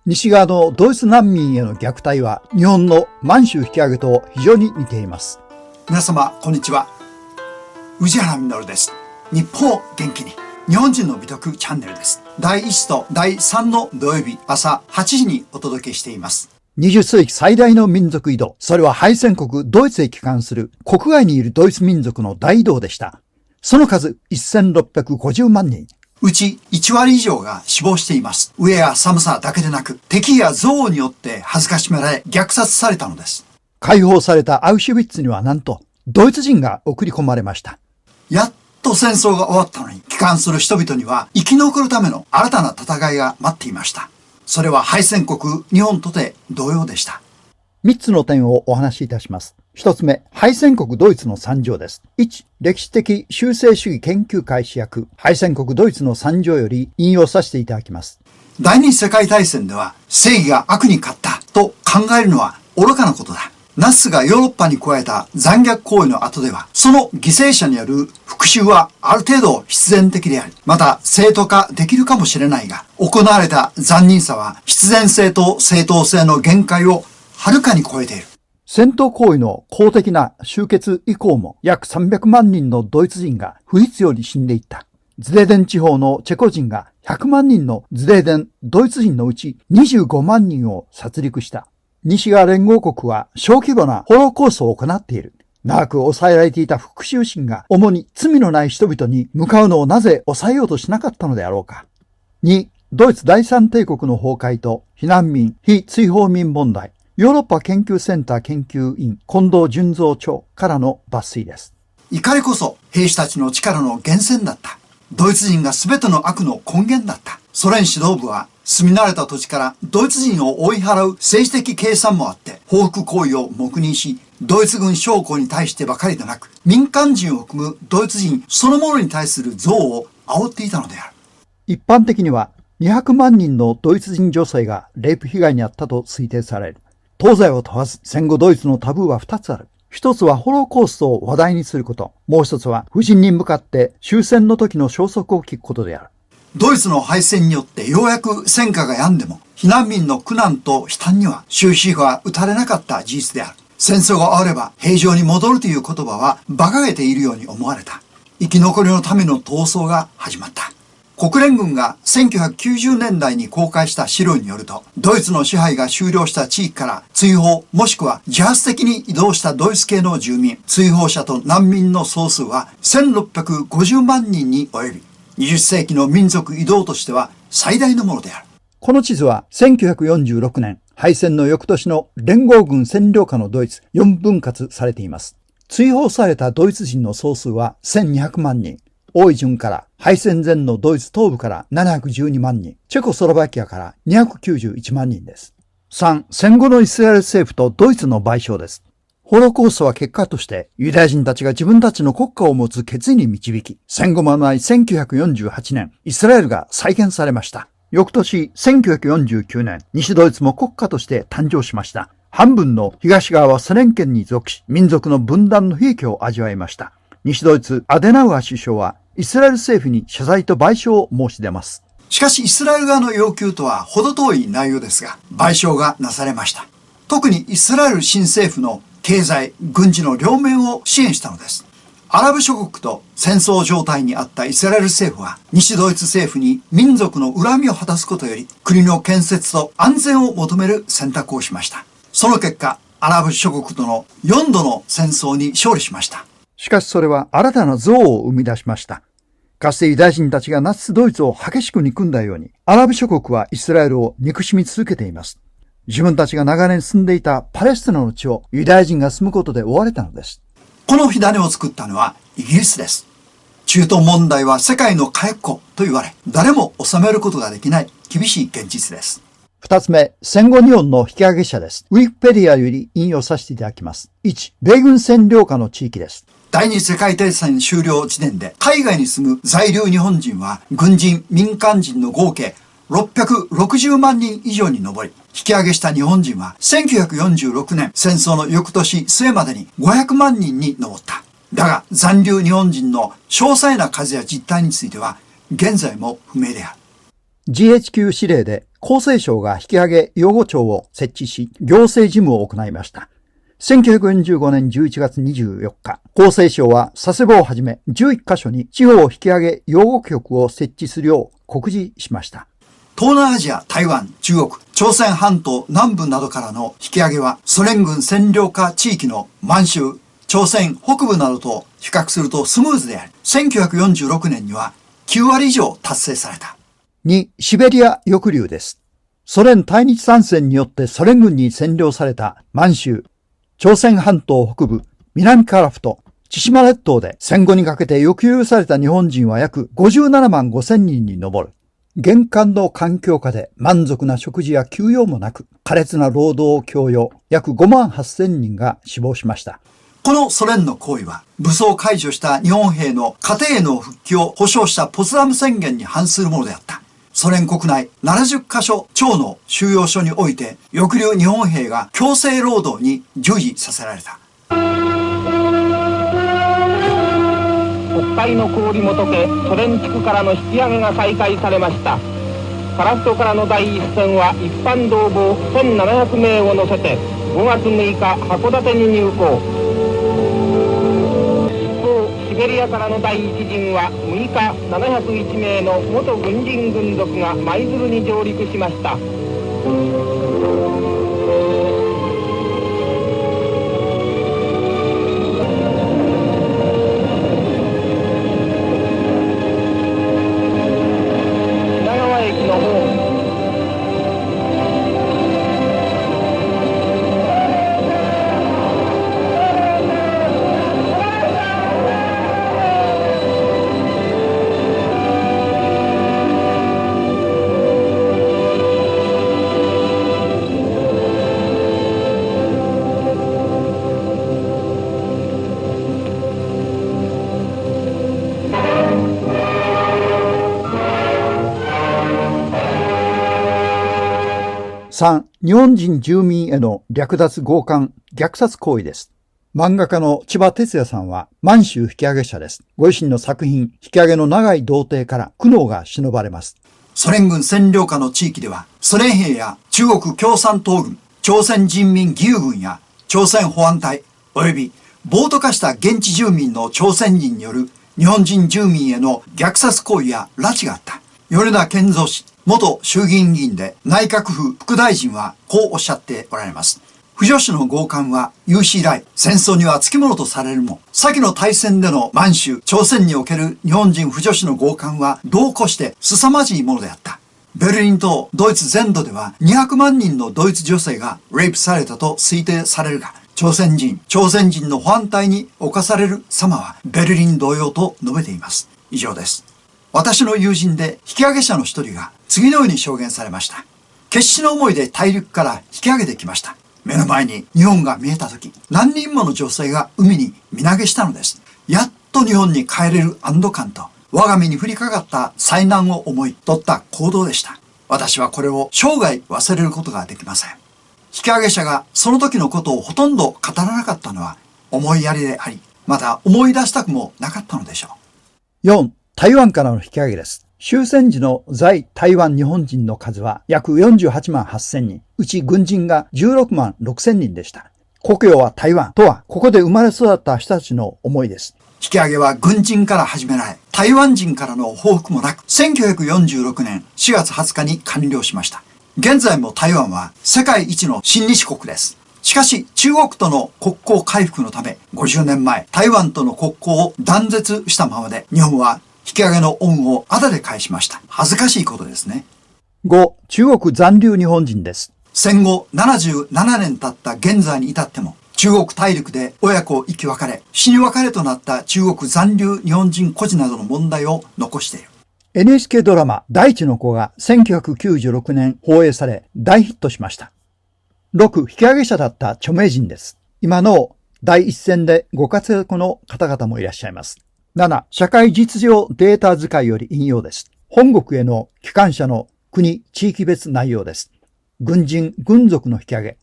西側のドイツ難民への虐待は日本の満州引き上げと非常に似ています。皆様こんにちは、宇治原実です。日本を元気に、日本人の美徳チャンネルです。第1と第3の土曜日朝8時にお届けしています。20世紀最大の民族移動、それは敗戦国ドイツへ帰還する国外にいるドイツ民族の大移動でした。その数1650万人。うち1割以上が死亡しています。飢えや寒さだけでなく、敵や憎悪によって恥ずかしめられ虐殺されたのです。解放されたアウシュビッツにはなんとドイツ人が送り込まれました。やっと戦争が終わったのに、帰還する人々には生き残るための新たな戦いが待っていました。それは敗戦国日本とて同様でした。3つの点をお話しいたします。1つ目、敗戦国ドイツの惨状です。1、歴史的修正主義研究開始役、敗戦国ドイツの惨状より引用させていただきます。第二次世界大戦では正義が悪に勝ったと考えるのは愚かなことだ。ナチスがヨーロッパに加えた残虐行為の後では、その犠牲者による復讐はある程度必然的であり、また正当化できるかもしれないが、行われた残忍さは必然性と正当性の限界をはるかに超えている。戦闘行為の公的な終結以降も約300万人のドイツ人が不必要に死んでいった。ズデーデン地方のチェコ人が100万人のズデーデンドイツ人のうち25万人を殺戮した。西側連合国は小規模なホロコーストを行っている。長く抑えられていた復讐心が主に罪のない人々に向かうのをなぜ抑えようとしなかったのであろうか。2、ドイツ第三帝国の崩壊と避難民、非追放民問題。ヨーロッパ研究センター研究員近藤淳三長からの抜粋です。怒りこそ兵士たちの力の源泉だった。ドイツ人が全ての悪の根源だった。ソ連指導部は住み慣れた土地からドイツ人を追い払う政治的計算もあって報復行為を黙認し、ドイツ軍将校に対してばかりでなく、民間人を含むドイツ人そのものに対する憎悪を煽っていたのである。一般的には200万人のドイツ人女性がレイプ被害に遭ったと推定される。東西を問わず戦後ドイツのタブーは2つある。一つはホロコーストを話題にすること。もう一つは夫人に向かって終戦の時の消息を聞くことである。ドイツの敗戦によってようやく戦火が止んでも、避難民の苦難と悲嘆には終止符は打たれなかった事実である。戦争が終われば平常に戻るという言葉は馬鹿げているように思われた。生き残りのための闘争が始まった。国連軍が1990年代に公開した資料によると、ドイツの支配が終了した地域から追放もしくは自発的に移動したドイツ系の住民、追放者と難民の総数は1650万人に及び、20世紀の民族移動としては最大のものである。この地図は1946年、敗戦の翌年の連合軍占領下のドイツ4分割されています。追放されたドイツ人の総数は1200万人。多い順から敗戦前のドイツ東部から712万人、チェコスロバキアから291万人です。3、戦後のイスラエル政府とドイツの賠償です。ホロコーストは結果としてユダヤ人たちが自分たちの国家を持つ決意に導き、戦後間もない1948年、イスラエルが再建されました。翌年1949年、西ドイツも国家として誕生しました。半分の東側はソ連圏に属し、民族の分断の悲劇を味わいました。西ドイツアデナウアー首相はイスラエル政府に謝罪と賠償を申し出ます。しかしイスラエル側の要求とは程遠い内容ですが、賠償がなされました。特にイスラエル新政府の経済、軍事の両面を支援したのです。アラブ諸国と戦争状態にあったイスラエル政府は、西ドイツ政府に民族の恨みを果たすことより、国の建設と安全を求める選択をしました。その結果、アラブ諸国との4度の戦争に勝利しました。しかしそれは新たな憎悪を生み出しました。かつてユダヤ人たちがナチスドイツを激しく憎んだように、アラブ諸国はイスラエルを憎しみ続けています。自分たちが長年住んでいたパレスチナの地をユダヤ人が住むことで追われたのです。この火種を作ったのはイギリスです。中東問題は世界の火薬庫と言われ、誰も収めることができない厳しい現実です。二つ目、戦後日本の引き上げ者です。ウィキペディアより引用させていただきます。1、米軍占領下の地域です。第二次世界大戦終了時点で海外に住む在留日本人は軍人、民間人の合計660万人以上に上り、引き上げした日本人は1946年戦争の翌年末までに500万人に上った。だが残留日本人の詳細な数や実態については現在も不明である。GHQ 指令で厚生省が引き上げ養護庁を設置し、行政事務を行いました。1945年11月24日、厚生省は佐世保をはじめ11カ所に地方引き上げ養護局を設置するよう告示しました。東南アジア、台湾、中国、朝鮮半島南部などからの引き上げはソ連軍占領下地域の満州、朝鮮北部などと比較するとスムーズであり、1946年には9割以上達成された。2、シベリア抑留です。ソ連対日参戦によってソ連軍に占領された満州、朝鮮半島北部、南樺太、千島列島で戦後にかけて抑留された日本人は約57万5千人に上る。厳寒の環境下で満足な食事や休養もなく、苛烈な労働を強要、約5万8千人が死亡しました。このソ連の行為は、武装解除した日本兵の家庭への復帰を保障したポツダム宣言に反するものであった。ソ連国内70カ所超の収容所において、抑留日本兵が強制労働に従事させられた。北海の氷も溶け、ソ連地区からの引き上げが再開されました。樺太からの第一線は一般同房1700名を乗せて5月6日函館に入港。一方シベリアからの第一陣は6日701名の元軍人軍属が舞鶴に上陸しました。3、日本人住民への略奪強姦、虐殺行為です。漫画家の千葉哲也さんは満州引き上げ者です。ご自身の作品、引き上げの長い童貞から苦悩が忍ばれます。ソ連軍占領下の地域では、ソ連兵や中国共産党軍、朝鮮人民義勇軍や朝鮮保安隊、及び暴徒化した現地住民の朝鮮人による日本人住民への虐殺行為や拉致があった。米田健三氏、元衆議院議員で内閣府副大臣はこうおっしゃっておられます。婦女子の強姦は有史以来戦争にはつきものとされるも、先の大戦での満州、朝鮮における日本人婦女子の強姦は度を越して凄まじいものであった。ベルリンとドイツ全土では200万人のドイツ女性がレイプされたと推定されるが、朝鮮人の保安隊に侵される様はベルリン同様と述べています。以上です。私の友人で引き上げ者の一人が次のように証言されました。決死の思いで大陸から引き上げてきました。目の前に日本が見えたとき、何人もの女性が海に身投げしたのです。やっと日本に帰れる安堵感と、我が身に降りかかった災難を思い取った行動でした。私はこれを生涯忘れることができません。引き上げ者がその時のことをほとんど語らなかったのは思いやりであり、また思い出したくもなかったのでしょう。4、台湾からの引き上げです。終戦時の在台湾日本人の数は約48万8000人、うち軍人が16万6000人でした。故郷は台湾とは、ここで生まれ育った人たちの思いです。引き上げは軍人から始められ、台湾人からの報復もなく、1946年4月20日に完了しました。現在も台湾は世界一の親日国です。しかし中国との国交回復のため、50年前、台湾との国交を断絶したままで、日本は引き上げの恩をあだで返しました。恥ずかしいことですね。5、中国残留日本人です。戦後77年経った現在に至っても、中国大陸で親子生き別れ、死に別れとなった中国残留日本人孤児などの問題を残している。NHK ドラマ大地の子が1996年放映され大ヒットしました。6、引き上げ者だった著名人です。今の第一線でご活躍の方々もいらっしゃいます。7、社会実情データ使いより引用です。本国への機関車の国・地域別内容です。軍人・軍属の引き上げ、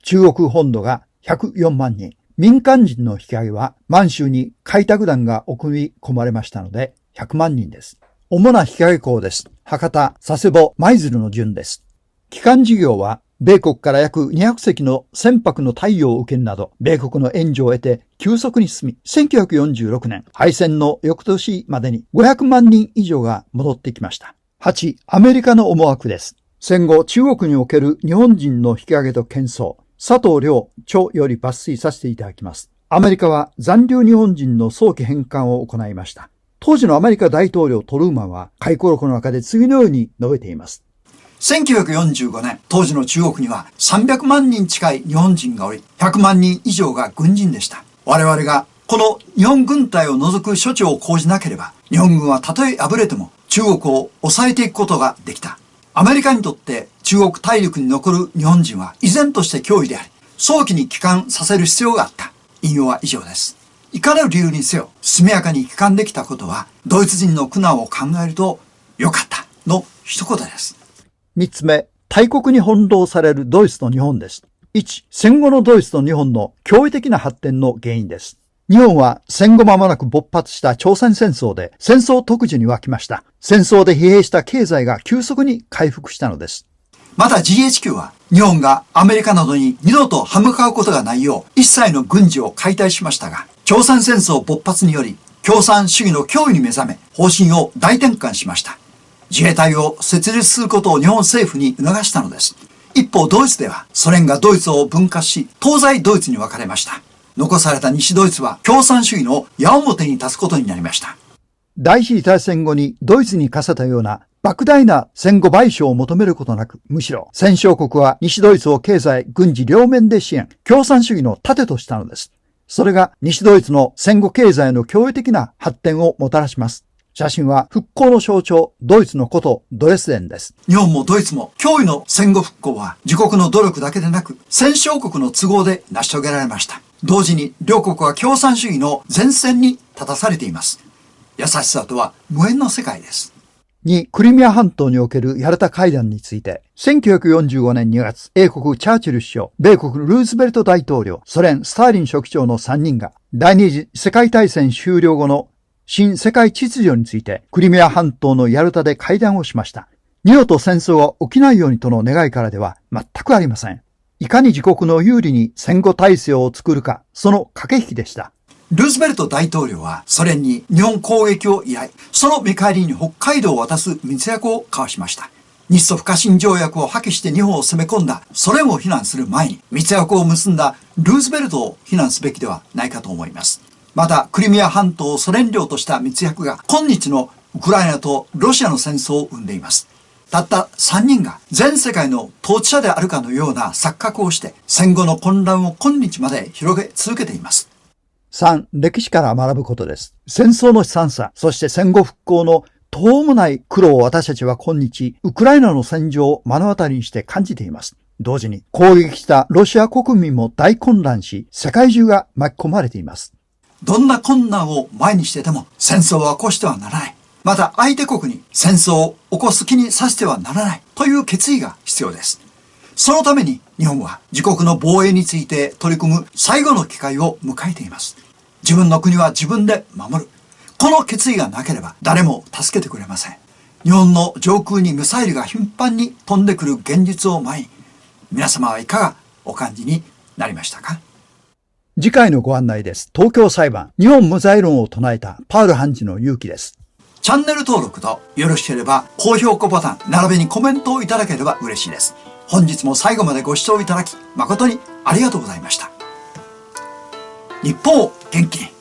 中国本土が104万人、民間人の引き上げは満州に開拓団が送り込まれましたので100万人です。主な引き上げ校です。博多、佐世保、舞鶴の順です。基幹事業は、米国から約200隻の船舶の貸与を受けるなど、米国の援助を得て急速に進み、1946年、敗戦の翌年までに500万人以上が戻ってきました。8、アメリカの思惑です。戦後、中国における日本人の引き上げと喧騒、佐藤良著より抜粋させていただきます。アメリカは残留日本人の早期返還を行いました。当時のアメリカ大統領トルーマンは回顧録の中で次のように述べています。1945年、当時の中国には300万人近い日本人がおり、100万人以上が軍人でした。我々がこの日本軍隊を除く処置を講じなければ、日本軍はたとえ敗れても中国を抑えていくことができた。アメリカにとって中国大陸に残る日本人は依然として脅威であり、早期に帰還させる必要があった。引用は以上です。いかなる理由にせよ、速やかに帰還できたことは、ドイツ人の苦難を考えると、よかったの一言です。3つ目、大国に翻弄されるドイツと日本です。1、戦後のドイツと日本の驚異的な発展の原因です。日本は戦後間もなく勃発した朝鮮戦争で戦争特需に沸きました。戦争で疲弊した経済が急速に回復したのです。また GHQ は日本がアメリカなどに二度と歯向かうことがないよう一切の軍事を解体しましたが、朝鮮戦争勃発により共産主義の脅威に目覚め方針を大転換しました。自衛隊を設立することを日本政府に促したのです。一方ドイツではソ連がドイツを分割し東西ドイツに分かれました。残された西ドイツは共産主義の矢面に立つことになりました。第一次大戦後にドイツに課せたような莫大な戦後賠償を求めることなく、むしろ戦勝国は西ドイツを経済、軍事両面で支援、共産主義の盾としたのです。それが西ドイツの戦後経済の驚異的な発展をもたらします。写真は復興の象徴、ドイツの古都ドレスデンです。日本もドイツも驚異の戦後復興は自国の努力だけでなく戦勝国の都合で成し遂げられました。同時に両国は共産主義の前線に立たされています。優しさとは無縁の世界です。2、クリミア半島におけるヤルタ会談について、1945年2月、英国チャーチル首相、米国ルーズベルト大統領、ソ連スターリン書記長の3人が、第二次世界大戦終了後の新世界秩序について、クリミア半島のヤルタで会談をしました。二度と戦争が起きないようにとの願いからでは全くありません。いかに自国の有利に戦後体制を作るか、その駆け引きでした。ルーズベルト大統領はソ連に日本攻撃を依頼、その見返りに北海道を渡す密約を交わしました。日ソ不可侵条約を破棄して日本を攻め込んだソ連を非難する前に密約を結んだルーズベルトを非難すべきではないかと思います。またクリミア半島をソ連領とした密約が今日のウクライナとロシアの戦争を生んでいます。たった3人が全世界の統治者であるかのような錯覚をして戦後の混乱を今日まで広げ続けています。3、歴史から学ぶことです。戦争の悲惨さ、そして戦後復興の途方もない苦労を私たちは今日、ウクライナの戦場を目の当たりにして感じています。同時に攻撃したロシア国民も大混乱し、世界中が巻き込まれています。どんな困難を前にしてでも戦争は起こしてはならない。また相手国に戦争を起こす気にさせてはならないという決意が必要です。そのために日本は自国の防衛について取り組む最後の機会を迎えています。自分の国は自分で守る。この決意がなければ誰も助けてくれません。日本の上空にミサイルが頻繁に飛んでくる現実を前に、皆様はいかがお感じになりましたか？次回のご案内です。東京裁判、日本無罪論を唱えたパウル判事の勇気です。チャンネル登録とよろしければ高評価ボタン並びにコメントをいただければ嬉しいです。本日も最後までご視聴いただき誠にありがとうございました。日本を元気に。